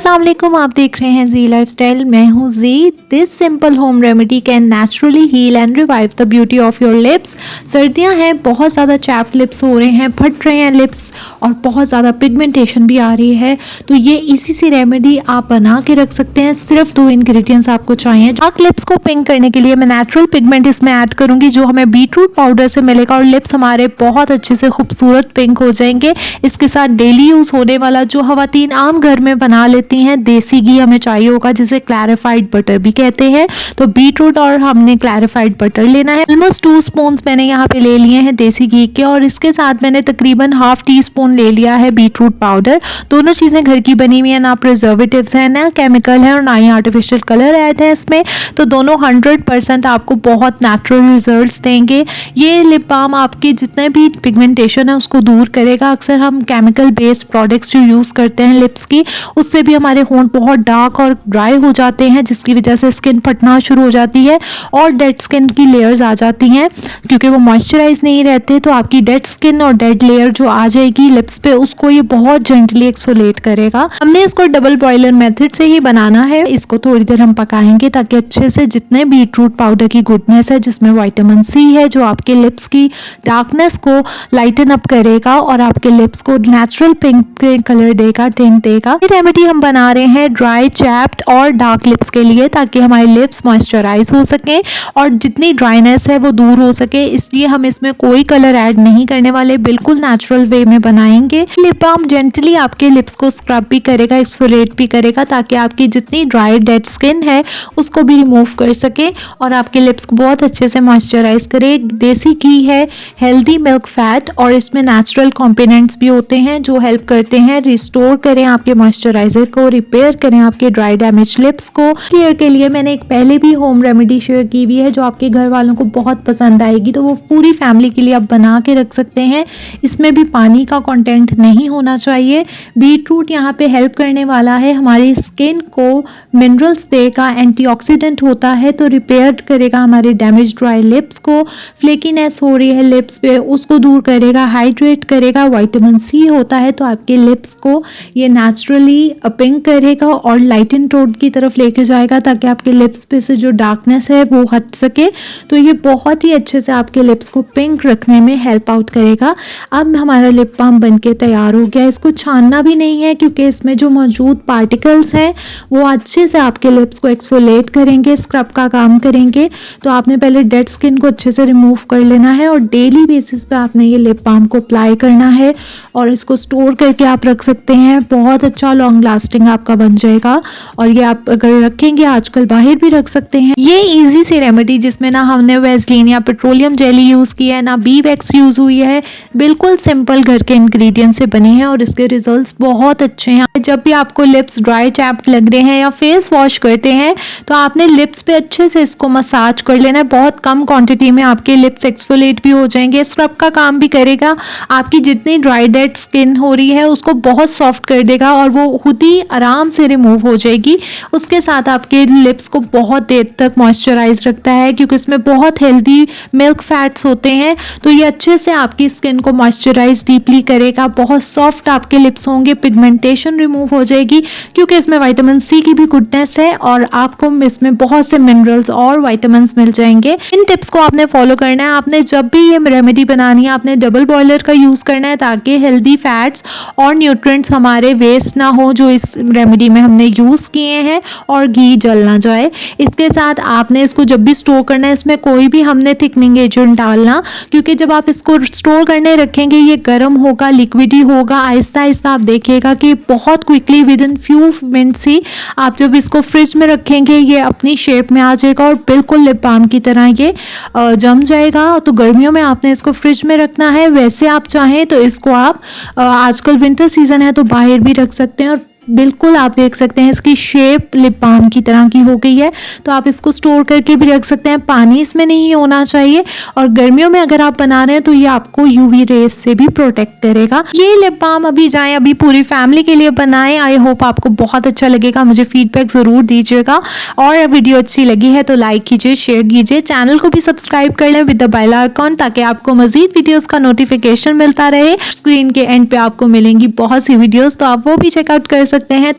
अस्सलाम वालेकुम, आप देख रहे हैं जी लाइफस्टाइल। मैं हूँ जी। This simple home remedy can naturally heal and revive the beauty of your lips. सर्दियाँ हैं, बहुत ज़्यादा चैप्ड लिप्स हो रहे हैं, फट रहे हैं लिप्स और बहुत ज़्यादा पिगमेंटेशन भी आ रही है। तो ये इसी सी रेमेडी आप बना के रख सकते हैं। सिर्फ 2 इंग्रेडिएंट्स आपको चाहिए। डार्क लिप्स को पिंक करने के लिए मैं नेचुरल पिगमेंट इसमें ऐड करूँगी जो हमें बीटरूट पाउडर से मिलेगा और लिप्स हमारे बहुत अच्छे से खूबसूरत पिंक हो जाएंगे। इसके साथ डेली यूज़ होने वाला जो खवातीन आम घर में बना लेती हैं देसी घी हमें चाहिए होगा, जिसे क्लैरिफाइड बटर भी कहते हैं। तो बीटरूट और हमने क्लैरिफाइड बटर लेना है। ऑलमोस्ट 2 स्पून मैंने यहाँ पे ले लिए हैं देसी घी के, और इसके साथ मैंने तकरीबन ½ टीस्पून ले लिया है बीटरूट पाउडर। दोनों चीज़ें घर की बनी हुई है, ना प्रिजर्वेटिव्स हैं, ना केमिकल है और ना ही आर्टिफिशियल कलर ऐड है इसमें। तो दोनों 100% आपको बहुत नेचुरल रिजल्ट्स देंगे। ये लिप बाम आपके जितने भी पिगमेंटेशन है उसको दूर करेगा। अक्सर हम केमिकल बेस्ड प्रोडक्ट्स जो यूज़ करते हैं लिप्स की, उससे भी हमारे होंठ बहुत डार्क और ड्राई हो जाते हैं, जिसकी वजह से स्किन फटना शुरू हो जाती है और डेड स्किन की लेयर्स आ जाती हैं क्योंकि वो मॉइस्चराइज नहीं रहते। तो आपकी डेड स्किन और डेड लेयर जो आ जाएगी लिप्स पे, उसको ये बहुत जेंटली एक्सफोलिएट करेगा। हमने इसको डबल बॉयलर मेथड से ही बनाना है। इसको थोड़ी देर हम पकाएंगे ताकि अच्छे से जितने बीटरूट पाउडर की गुडनेस है, जिसमें विटामिन सी है, जो आपके लिप्स की डार्कनेस को लाइटन अप करेगा और आपके लिप्स को नेचुरल पिंक कलर देगा, टिंट देगा। ये रेमेडी हम बना रहे हैं ड्राई, चैप्ड और डार्क लिप्स के लिए, ताकि हमारे लिप्स मॉइस्चराइज हो सके और जितनी ड्राइनेस है वो दूर हो सके। इसलिए हम इसमें कोई कलर ऐड नहीं करने वाले, बिल्कुल नेचुरल वे में बनाएंगे। लिप बाम जेंटली आपके लिप्स को स्क्रब भी करेगा, एक्सफोलिएट भी करेगा, ताकि आपकी जितनी ड्राई डेड स्किन है उसको भी रिमूव कर सके और आपके लिप्स को बहुत अच्छे से मॉइस्चराइज करे। देसी घी है, हेल्दी मिल्क फैट, और इसमें नेचुरल कॉम्पोनेंट्स भी होते हैं जो हेल्प करते हैं रिस्टोर करें आपके मॉइस्चराइजर को, रिपेयर करें आपके ड्राई डैमेज लिप्स को। केयर के लिए मैंने एक पहले भी होम रेमेडी शेयर की हुई है जो आपके घर वालों को बहुत पसंद आएगी, तो वो पूरी फैमिली के लिए आप बना के रख सकते हैं। इसमें भी पानी का कंटेंट नहीं होना चाहिए। बीटरूट यहाँ पे हेल्प करने वाला है, हमारी स्किन को मिनरल्स देगा, एंटीऑक्सीडेंट होता है, तो रिपेयर करेगा हमारे डैमेज ड्राई लिप्स को। फ्लेकीनेस हो रही है लिप्स पे, उसको दूर करेगा, हाइड्रेट करेगा। विटामिन सी होता है, तो आपके लिप्स को ये नेचुरली पिंक करेगा और लाइटन टोन की तरफ लेके जाएगा, ताकि आपके लिप्स पे से जो डार्कनेस है वो हट सके। तो ये बहुत ही अच्छे से आपके लिप्स को पिंक रखने में हेल्प आउट करेगा। अब हमारा लिप बाम बनके तैयार हो गया। इसको छानना भी नहीं है क्योंकि इसमें जो मौजूद पार्टिकल्स हैं वो अच्छे से आपके लिप्स को एक्सफोलिएट करेंगे, स्क्रब का काम करेंगे। तो आपने पहले डेड स्किन को अच्छे से रिमूव कर लेना है और डेली बेसिस पे आपने ये लिप बाम को अप्लाई करना है और इसको स्टोर करके आप रख सकते हैं। बहुत अच्छा लॉन्ग लास्टिंग आपका बन जाएगा और ये आप अगर रखेंगे आजकल बाहर भी रख सकते हैं। ये इजी सी रेमेडी जिसमें ना हमने वेस्लीन या पेट्रोलियम जेली यूज़ किया है, ना बी वैक्स यूज़ हुई है, बिल्कुल सिंपल घर के इंग्रेडिएंट से बनी है और इसके रिजल्ट्स बहुत अच्छे हैं। जब भी आपको लिप्स ड्राई चैप्ड लग रहे हैं या फेस वॉश करते हैं तो आपने लिप्स पे अच्छे से इसको मसाज कर लेना है। बहुत कम क्वांटिटी में आपके लिप्स एक्सफोलिएट भी हो जाएंगे, स्क्रब का काम भी करेगा, आपकी जितनी ड्राई डेड स्किन हो रही है उसको बहुत सॉफ्ट कर देगा और वो खुद ही आराम से रिमूव हो जाएगी। उसके साथ आपके लिप्स को बहुत देर तक मॉइस्चराइज रखता है क्योंकि इसमें बहुत हेल्दी मिल्क फैट्स होते हैं। तो ये अच्छे से आपकी स्किन को मॉइस्चराइज डीपली करेगा, बहुत सॉफ्ट आपके लिप्स होंगे, पिगमेंटेशन रिमूव हो जाएगी क्योंकि इसमें विटामिन सी की भी गुडनेस है और आपको इसमें बहुत से मिनरल्स और विटामिन मिल जाएंगे। इन टिप्स को आपने फॉलो करना है। आपने जब भी ये रेमेडी बनानी है आपने डबल बॉयलर का यूज करना है ताकि हेल्दी फैट्स और न्यूट्रिएंट्स हमारे वेस्ट ना हो जो इस रेमेडी में हमने यूज किए हैं, और घी जल ना जाए। इसके साथ आपने इसको जब भी स्टोर करना है इसमें कोई भी हमने थिकनिंग एजेंट डालना, क्योंकि जब आप इसको स्टोर करने रखेंगे ये गर्म होगा, लिक्विडी होगा। आहिस्ता आहिस्ता आप देखिएगा कि बहुत quickly within few minutes ही आप जब इसको फ्रिज में रखेंगे ये अपनी शेप में आ जाएगा और बिल्कुल लिप बाम की तरह ये जम जाएगा। तो गर्मियों में आपने इसको फ्रिज में रखना है। वैसे आप चाहें तो इसको आप आजकल विंटर सीजन है तो बाहर भी रख सकते हैं और बिल्कुल आप देख सकते हैं इसकी शेप लिप बाम की तरह की हो गई है। तो आप इसको स्टोर करके भी रख सकते हैं, पानी इसमें नहीं होना चाहिए। और गर्मियों में अगर आप बना रहे हैं तो ये आपको यूवी रेज से भी प्रोटेक्ट करेगा। ये लिप बाम अभी जाएं, अभी पूरी फैमिली के लिए बनाएं। आई होप आपको बहुत अच्छा लगेगा, मुझे फीडबैक ज़रूर दीजिएगा। और वीडियो अच्छी लगी है तो लाइक कीजिए, शेयर कीजिए, चैनल को भी सब्सक्राइब कर लें विद द बेल आइकॉन ताकि आपको मजीद वीडियोज़ का नोटिफिकेशन मिलता रहे। स्क्रीन के एंड पे आपको मिलेंगी बहुत सी वीडियोज़, तो आप वो भी चेकआउट कर सकते हैं।